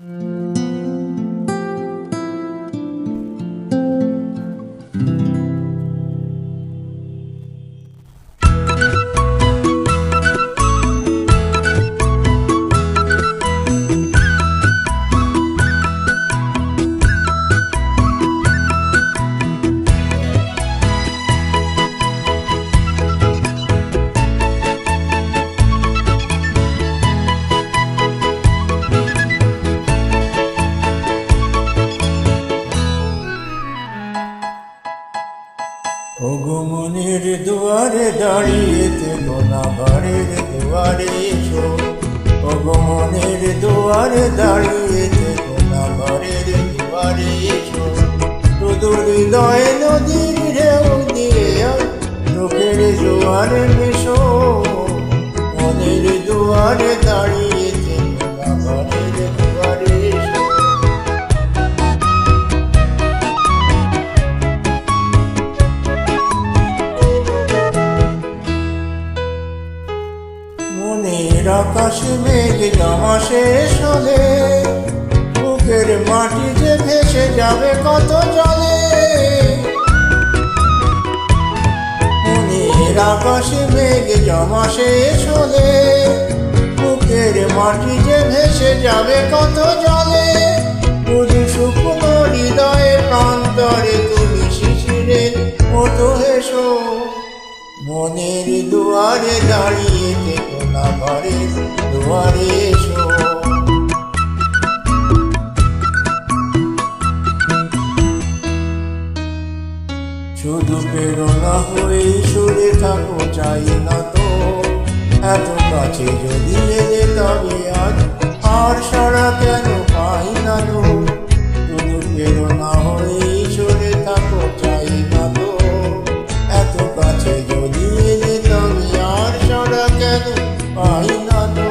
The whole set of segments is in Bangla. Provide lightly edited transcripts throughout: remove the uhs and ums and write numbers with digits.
ওগো মনের দুয়ারে দাঁড়িয়ে থেকো না, ঘরের দুয়ারে এসো। ওগো মনের দুয়ারে দাঁড়িয়ে থেকো না, ঘরের দুয়ারে এসো। শুধু হৃদয় নদীর ঢেউ দিয়ে চোখের জোয়ারে মেশো। মনের দুয়ারে দাঁড়িয়ে থেকো না, ঘরের দুয়ারে এসো। মনের আকাশে মেঘ জমা শেষ হলে বুকের মাটি যে ভেসে যাবে কত জলে। মনের আকাশে মেঘ জমা শেষ হলে বুকের মাটি যে ভেসে যাবে কত জলে। বুঝি শুকনো হৃদয়ে প্রান্তরে তুমি শিশিরের মতো হেসো। মনের দুয়ারে দাঁড়িয়ে থেকো না, ঘরের দুয়ারে এসো। শুধু প্রেরণা হয়ে সরে থাকো, চাই না তো এত কাছে যদি এলে তবে আজ আর সারা কেন পাই না তো। শুধু প্রেরণা হয়ে সরে থাকো, চাই না তো এত কাছে যদি এলে তবে আর সারা কেন পাই না তো।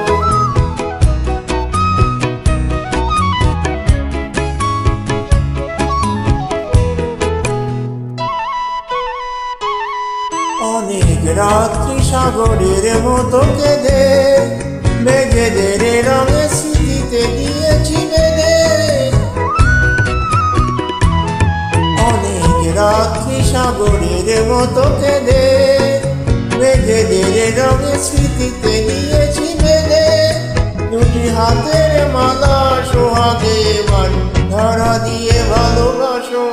অনেক রাত্রি সাগরের মতো কেঁদে মেঘেদের রঙে স্মৃতিতে দিয়েছি বেঁধে। অনেক রাত্রি সাগরের মতো কেঁদে মেঘেদের রঙে স্মৃতিতে দিয়েছি বেঁধে। দুটি হাতের মালা সোহাগে এবার ধরা দিয়ে ভালোবাসো।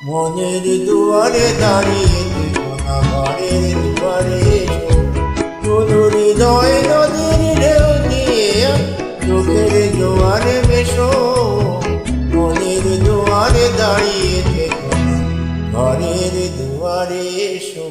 মনের দুয়ারে দাঁড়িয়ে থেকো না, ঘরের দুয়ারে এসো। শুধু হৃদয় নদীর ঢেউ দিয়ে চোখের জোয়ারে মেশো। মনের দুয়ারে দাঁড়িয়ে থেকো না, ঘরের দুয়ারে এসো।